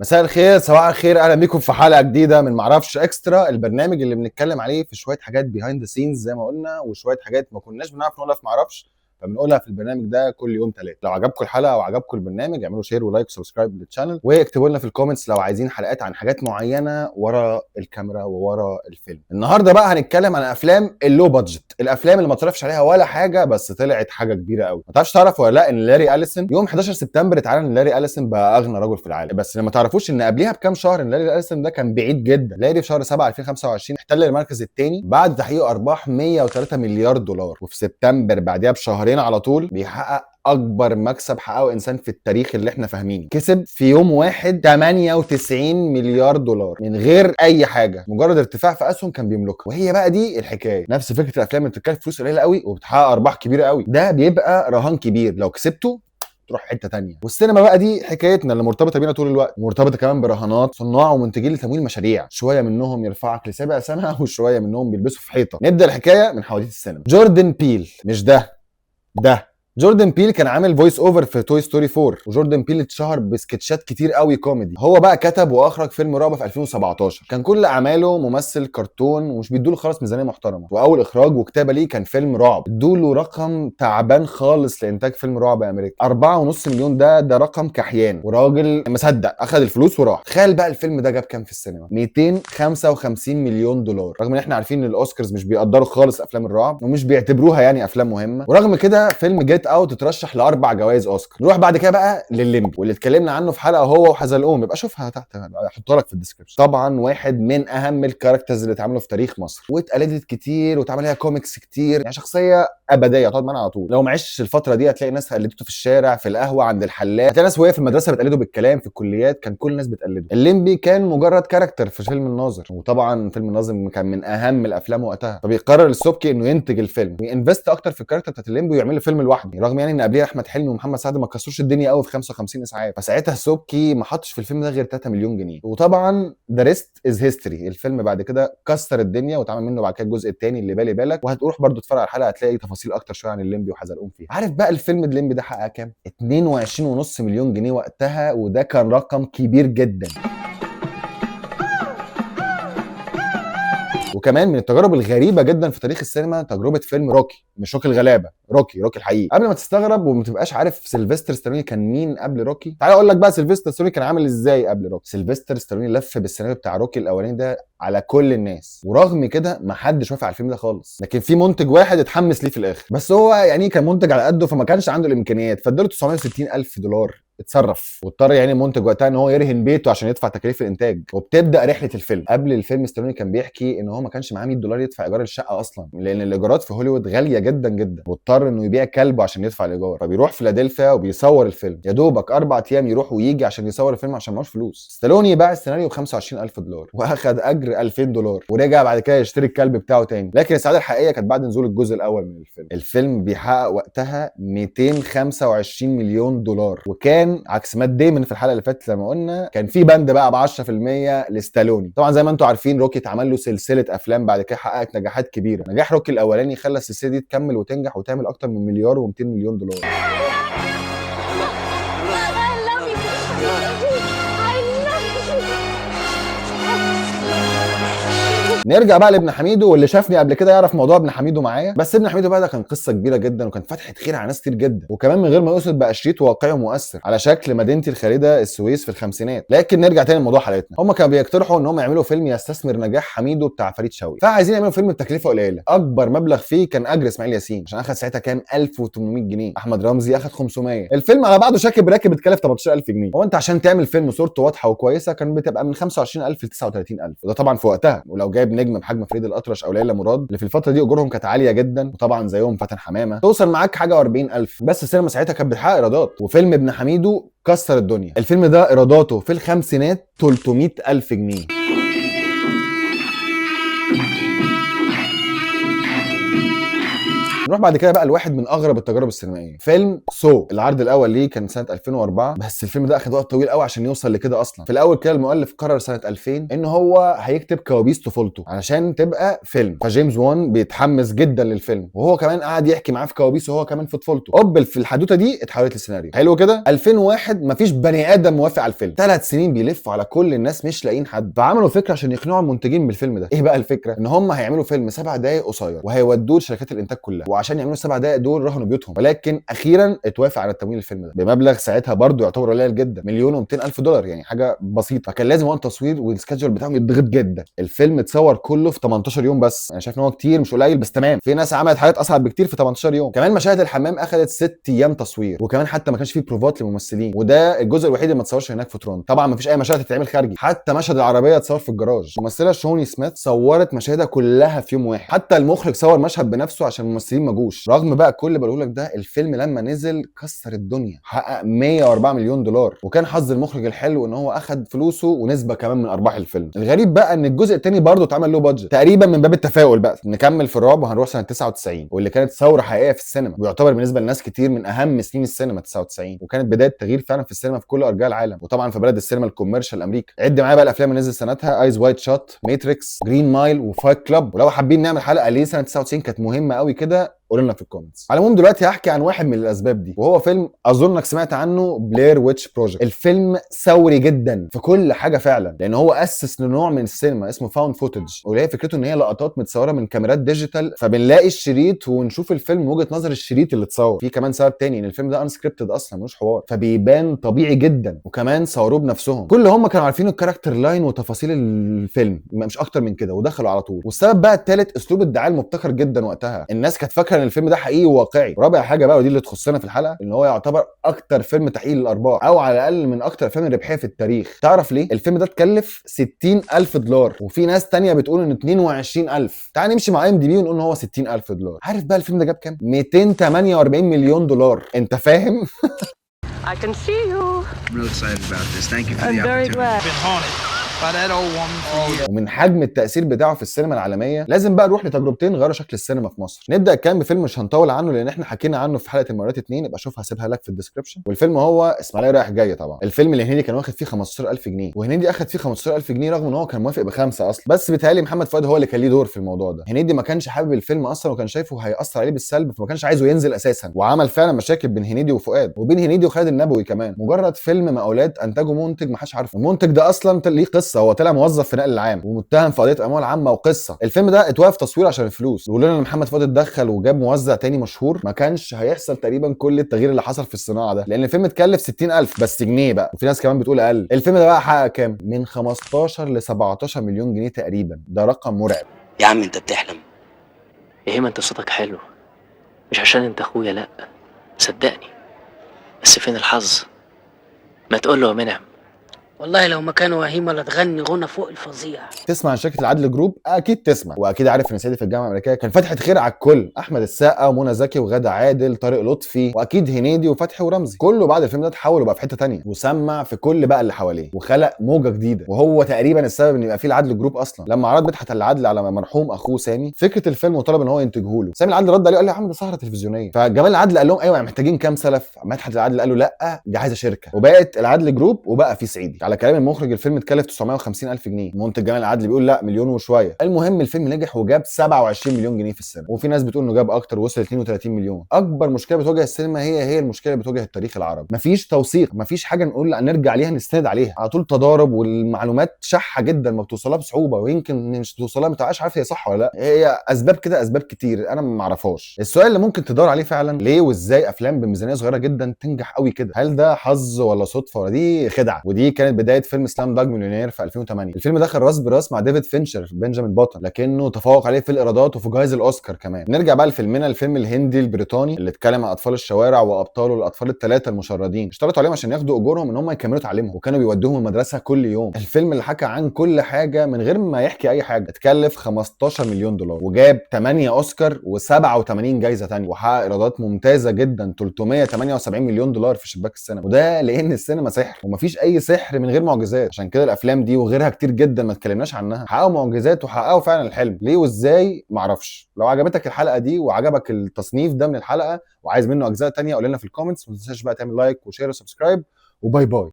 مساء الخير، صباح الخير، اهلا بيكم في حلقه جديده من معرفش اكسترا، البرنامج اللي بنتكلم عليه في شويه حاجات بيهايند ذا سينز زي ما قلنا، وشويه حاجات ما كناش بنعرف نقولها في معرفش، فبنقولها في البرنامج ده كل يوم ثلاثة. لو عجبكم الحلقه او عجبكم البرنامج اعملوا شير ولايك وسبسكرايب للشانل، واكتبوا لنا في الكومنتس لو عايزين حلقات عن حاجات معينه ورا الكاميرا وورا الفيلم. النهارده بقى هنتكلم عن افلام اللو بادجت، الافلام اللي ما تصرفش عليها ولا حاجه بس طلعت حاجه كبيره قوي. ما تعرف ولا لا ان لاري اليسون يوم 11 سبتمبر اتعلن ان لاري اليسون بقى اغنى رجل في العالم، بس اللي ما تعرفوش ان قبليها بكام شهر ان لاري اليسون ده كان بعيد جدا. لاري في شهر 7 2025 احتل المركز الثاني بعد تحقيق ارباح 103 مليار دولار، وفي سبتمبر بعديها بشهرين على طول بيحقق اكبر مكسب حققه انسان في التاريخ اللي احنا فاهمينه. كسب في يوم واحد 98 مليار دولار من غير اي حاجه، مجرد ارتفاع في اسهم كان بيملكها. وهي بقى دي الحكايه، نفس فكره الافلام اللي بتتكلف فلوس قليله قوي وبتحقق ارباح كبيره قوي، ده بيبقى رهان كبير لو كسبته تروح حته تانية. والسينما بقى دي حكايتنا اللي مرتبطه بينا طول الوقت، مرتبطه كمان برهانات صناع ومنتجين لتمويل مشاريع، شويه منهم يرفعك لسابع سنه وشويه منهم بيلبسوا في حيطه. نبدا الحكايه من حواديت السينما. جوردن بيل، مش ده جوردن بيل كان عامل فويس اوفر في توي ستوري 4، وجوردن بيل اتشهر بسكتشات كتير قوي كوميدي. هو بقى كتب واخرج فيلم رعب في 2017، كان كل اعماله ممثل كرتون ومش بيدوله خالص ميزانيه محترمه، واول اخراج وكتابه ليه كان فيلم رعب، ادوله رقم تعبان خالص لانتاج فيلم رعب امريكي 4.5 مليون. ده رقم كحيان، وراجل مصدق اخد الفلوس وراح. تخيل بقى الفيلم ده جاب كام في السينما؟ 255 مليون دولار، رغم ان احنا عارفين ان الاوسكارز مش بيقدروا خالص افلام الرعب ومش بيعتبروها يعني افلام مهمه، ورغم كده فيلم جيت اوت اترشح ل4 جوائز اوسكار. نروح بعد كده بقى للليمبي واللي اتكلمنا عنه في حلقه هو وحزلقوم، يبقى شوفها تحت هحطها لك في الديسكربشن. طبعا واحد من اهم الكاركترز اللي اتعملوا في تاريخ مصر، واتقلدت كتير واتعمل لها كوميكس كتير، يعني شخصيه ابديه تقعد معانا على طول. لو ما عشتش الفتره دي هتلاقي ناس قلدته في الشارع، في القهوه، عند الحلاق، هتلاقي ناس وهي في المدرسه بتقلده بالكلام، في الكليات كان كل الناس بتقلده. الليمبي كان مجرد كاركتر في فيلم الناظر، وطبعا فيلم الناظر كان من اهم الافلام وقتها، فبيقرر السبكي انه ينتج الفيلم وينفست اكتر في الكاركتر بتاعت الليمبي ويعمل له فيلم لوحده، رغم يعني ان قبليه احمد حلمي ومحمد سعد ما كسروش الدنيا قوي في 55 اسعاف. فساعتها السبكي ما حطش في الفيلم ده غير 3 مليون جنيه. وطبعا ذا ريست از هيستوري، الفيلم بعد كده كسر الدنيا واتعمل منه بعد كده الجزء الثاني اللي بالي بالك، وهتروح برضو تتفرج على الحلقه هتلاقي تفاصيل اكتر شويه عن الليمبي وحزلقوم فيها. عارف بقى الفيلم الليمبي ده حقق كام؟ 22.5 مليون جنيه وقتها، وده كان رقم كبير جدا. وكمان من التجارب الغريبه جدا في تاريخ السينما تجربه فيلم روكي، مش روكي الغلابه، روكي الحقيقي. قبل ما تستغرب وما تبقاش عارف سيلفستر ستالوني كان مين قبل روكي، تعال اقول لك بقى سيلفستر ستالوني كان عامل ازاي قبل روكي. سيلفستر ستالوني لف بالسيناريو بتاع روكي الاولاني ده على كل الناس، ورغم كده ما حدش وافق على الفيلم ده خالص، لكن في منتج واحد اتحمس ليه في الاخر، بس هو يعني كان منتج على قده فما كانش عنده الامكانيات، فاداله 960 الف دولار اتصرف، واضطر يعني المنتج وقتها ان هو يرهن بيته عشان يدفع تكاليف الانتاج. وبتبدا رحله الفيلم. قبل الفيلم ستالوني كان بيحكي ان هو ما كانش معاه 100 دولار يدفع ايجار الشقه اصلا، لان الايجارات في هوليوود غاليه جدا جدا، واضطر انه يبيع كلبه عشان يدفع الايجار، فبيروح فيلادلفيا وبيصور الفيلم، يا دوبك 4 ايام يروح ويجي عشان يصور الفيلم عشان معهوش فلوس. ستالوني باع السيناريو ب 25000 دولار واخد اجر 2000 دولار، ورجع بعد كده يشتري الكلب بتاعه تاني. لكن السعاده الحقيقيه كانت بعد نزول الجزء الاول من الفيلم. الفيلم بيحقق وقتها 225 مليون دولار، وكان عكس مات ديمون في الحلقه اللي فاتت لما قلنا كان في بند بقى ب 10% لستالوني. طبعا زي ما انتم عارفين روكي اتعمل له سلسله افلام بعد كده حققت نجاحات كبيره. نجاح روكي الاولاني خلى السلسله دي تكمل وتنجح وتعمل اكتر من مليار و200 مليون دولار. نرجع بقى لابن حميدو، واللي شافني قبل كده يعرف موضوع ابن حميدو معايا. بس ابن حميدو بقى ده كان قصه كبيره جدا، وكان فتحه خير على ناس كتير جدا، وكمان من غير ما يقصد بقى شريط واقعي ومؤثر على شكل مدينتي الخالده السويس في الخمسينات. لكن نرجع تاني لموضوع حلقتنا. هم كانوا بيقترحوا ان هم يعملوا فيلم يستثمر نجاح حميدو بتاع فريد شوقي، فعايزين يعملوا فيلم بتكلفه قليله، اكبر مبلغ فيه كان اجر اسماعيل ياسين عشان اخد ساعتها كام 1800 جنيه، احمد رمزي اخد 500. الفيلم على بعضه شاكب راكب اتكلف 18000 جنيه. هو انت عشان تعمل فيلم صورته واضحه وكويسه كان بتبقى من 25000 ل 39000، وده طبعا في وقتها، ولو جايب نجم بحجم فريد الأطرش او ليلى مراد اللي في الفتره دي اجورهم كانت عاليه جدا، وطبعا زيهم فاتن حمامه، توصل معاك حاجه و40000. بس السينما ساعتها كانت بتحقق ايرادات، وفيلم ابن حميدو كسر الدنيا. الفيلم ده ايراداته في الخمسينات 300000 جنيه. نروح بعد كده بقى لواحد من اغرب التجارب السينمائيه، فيلم سو. العرض الاول ليه كان سنه 2004، بس الفيلم ده اخد وقت طويل قوي عشان يوصل لكده اصلا. في الاول كده المؤلف قرر سنه 2000 ان هو هيكتب كوابيس طفولته علشان تبقى فيلم، فجيمس وان بيتحمس جدا للفيلم، وهو كمان قعد يحكي معاه في كوابيسه وهو كمان في طفولته. قبل في الحدوته دي اتحولت لسيناريو حلو كده. 2001 مفيش بني ادم موافق على الفيلم، 3 سنين بيلفوا على كل الناس مش لاقيين حد، فعملوا فكره عشان يقنعوا المنتجين بالفيلم ده. ايه بقى الفكره؟ ان هم هيعملوا فيلم 7 دقائق قصير وهيودوه لشركات الانتاج كلها، وعشان يعملوا 7 دقائق دول رهنوا بيوتهم، ولكن اخيرا اتوافق على تمويل الفيلم ده بمبلغ ساعتها برضه يعتبر قليل جدا، $1,200,000 يعني حاجه بسيطه. فكان لازم وقت تصوير والسكادجول بتاعهم يتضغط جدا. الفيلم اتصور كله في 18 يوم بس، انا شايف ان هو كتير مش قليل، بس تمام، في ناس عملت حاجات اصعب بكتير في 18 يوم. كمان مشاهد الحمام اخذت 6 ايام تصوير، وكمان حتى ما كانش فيه بروفات للممثلين، وده الجزء الوحيد اللي ما اتصورش هناك في تورونتو. طبعا ما فيش اي مشاهد تتعمل خارجي، حتى مشهد العربيه اتصور في الجراج. الممثله شوني سميث صورت مشاهدها كلها في يوم واحد، حتى المخرج صور مشهد بنفسه عشان الممثلين ما جوش. رغم بقى كل اللي بقوله لك ده، الفيلم لما نزل كسر الدنيا، حقق $104 مليون، وكان حظ المخرج الحلو ان هو اخد فلوسه ونسبه كمان من ارباح الفيلم. الغريب بقى ان الجزء الثاني برضه اتعمل له بادجت تقريبا من باب التفاؤل بقى، نكمل في الرعب وهنروح سنه 99، واللي كانت ثوره حقيقيه في السينما، ويعتبر بالنسبه لناس كتير من اهم سنين السينما 99، وكانت بدايه تغيير فعلا في السينما في كل ارجاء العالم، وطبعا في بلد السينما الكوميرشال امريكا. عد معايا بقى الافلام اللي نزل سنتها: ايز وايت شوت، ماتريكس، جرين مايل، وفايت كلاب. ولو حابين نعمل حلقه ليه سنه 99 كانت مهمه قوي كده قولوا لنا في الكومنتس. على العموم دلوقتي هحكي عن واحد من الاسباب دي، وهو فيلم اظنك سمعت عنه، بلاير ويتش بروجكت. الفيلم ثوري جدا في كل حاجه فعلا، لان هو اسس لنوع من السينما اسمه فاوند فوتج، واللي هي فكرته ان هي لقطات متصوره من كاميرات ديجيتال، فبنلاقي الشريط ونشوف الفيلم من وجهه نظر الشريط اللي اتصور. في كمان سبب تاني، ان الفيلم ده انسكريبتد اصلا ملوش حوار، فبيبان طبيعي جدا، وكمان صوروه بنفسهم. كل هم كانوا عارفين الكاركتر لاين وتفاصيل الفيلم مش اكتر من كده، ودخلوا على طول. والسبب بقى الثالث، اسلوب الدعايه المبتكر جدا وقتها، الناس كانت فاكره ان الفيلم ده حقيقي واقعي. ورابع حاجه بقى ودي اللي تخصنا في الحلقه، ان هو يعتبر اكتر فيلم تحقيق للارباح، او على الاقل من اكتر الافلام الربحيه في التاريخ. تعرف ليه؟ الفيلم ده اتكلف $60,000، وفي ناس تانية بتقول ان 22,000. تعال نمشي مع IMDb ونقول ان هو $60,000. عارف بقى الفيلم ده جاب كام؟ $248 مليون. انت فاهم؟ I can see you. I'm really excited about this. Thank you for I'm the very opportunity. glad. Been haunted by that old woman for years. ومن حجم التأثير بتاعه في السينما العالمية لازم بقى نروح لتجربتين غيروا شكل السينما في مصر. نبدأ الكلام بفيلم مش هنطول عنه لأن احنا حكينا عنه في حلقة المرات 2، يبقى شوفها هسيبها لك في الديسكربشن. والفيلم هو اسماعيلية رايح جاي. طبعا الفيلم اللي هنيدي كان واخد فيه 15,000 جنيه، وهنيدي أخد فيه 15,000 جنيه رغم ان هو كان موافق بخمسة اصلا، بس بيتهيألي محمد فؤاد هو اللي كان ليه دور في الموضوع ده. هنيدي ما كانش حابب الفيلم اصلا، وكان شايفه هيأثر عليه بالسلب، فما كانش عايزه ينزل اساسا، وعمل فعلا مشاكل بين هنيدي وفؤاد، وبين هنيدي وخالد النبوي كمان. مجرد فيلم مقاولات انتجه منتج ما حدش عارفه. المنتج ده اصلا ليه قصه، هو طلع موظف في نقل العام ومتهم في قضيه اموال عامه وقصه. الفيلم ده اتوقف تصوير عشان الفلوس، ولولا ان محمد فؤاد اتدخل وجاب موزع تاني مشهور ما كانش هيحصل تقريبا كل التغيير اللي حصل في الصناعه ده، لان الفيلم اتكلف 60,000 بس جنيه بقى، وفي ناس كمان بتقول اقل. الفيلم ده بقى حقق كام؟ من 15 ل 17 مليون جنيه تقريبا، ده رقم مرعب. يا عم انت بتحلم. يا هيما انت صوتك حلو، مش عشان انت اخويا، لا صدقني، بس فين الحظ؟ ما تقول له يا منعم. والله لو مكانه وهيمه لا تغني غنى فوق الفظيع. تسمع عن شركه العدل جروب؟ اكيد تسمع، واكيد عارف ان سيدي في الجامعه الامريكيه كان فتحه خير على الكل، احمد السقا ومنى زكي وغادة عادل، طارق لطفي، واكيد هنيدي وفتحي ورمزي. كله بعد الفيلم ده اتحول وبقى في حته ثانيه، وسمع في كل بقى اللي حواليه، وخلق موجه جديده، وهو تقريبا السبب ان يبقى فيه العدل جروب اصلا. لما عرض مدحت العدل على مرحوم اخوه سامي فكره الفيلم وطلب ان هو ينتجه له، سامي العدل رد عليه قال له يا عم ده سهره تلفزيونيه. فجمال العدل قال لهم ايوه محتاجين كام سلف؟ مدحت العدل قال له لا دي عايزه شركه، وبقت العدل جروب، وبقى في صعيدي. على كلام المخرج الفيلم اتكلف 950,000 جنيه، منتج جمال العدل بيقول لا مليون وشويه. المهم الفيلم نجح وجاب 27 مليون جنيه في السنه، وفي ناس بتقول انه جاب اكتر وصل 32 مليون. اكبر مشكله بتواجه السينما هي المشكله اللي بتواجه التاريخ العربي، مفيش توثيق، مفيش حاجه نقول نرجع عليها نستند عليها، على طول تضارب، والمعلومات شحه جدا ما بتوصلها بصعوبه، ويمكن مش توصلها ما تبقاش عارف هي صح ولا لا. هي اسباب كده، اسباب كتير انا ما اعرفهاش. السؤال اللي ممكن تدور عليه فعلا، ليه وازاي افلام بميزانيه صغيره جدا تنجح قوي كده؟ هل ده حظ ولا صدفه ولا دي خدعه؟ ودي كانت بدايه فيلم سلام داج مليونير في 2008. الفيلم دخل راس براس مع ديفيد فينشر بنجامين باتون، لكنه تفوق عليه في الايرادات وفي جوائز الاوسكار كمان. نرجع بقى لفيلمنا، الفيلم الهندي البريطاني اللي اتكلم عن اطفال الشوارع وابطاله الاطفال الثلاثه المشردين، اشترطوا عليهم عشان ياخدوا اجورهم ان هم يكملوا تعليمهم، وكانوا بيودوهم المدرسه كل يوم. الفيلم اللي حكى عن كل حاجه من غير ما يحكي اي حاجه، اتكلف $15 مليون، وجاب 8 اوسكار و87 جايزه ثانيه، وحقق ايرادات ممتازه جدا $378 مليون في شباك السينما. وده لان السينما سحر، ومفيش اي سحر من من غير معجزات. عشان كده الافلام دي وغيرها كتير جدا ما اتكلمناش عنها حققوا معجزات وحققوا فعلا الحلم. ليه وازاي معرفش. لو عجبتك الحلقه دي وعجبك التصنيف ده من الحلقه وعايز منه اجزاء تانية قول لنا في الكومنتس. ما تنساش بقى تعمل لايك وشير وسبسكرايب وباي باي.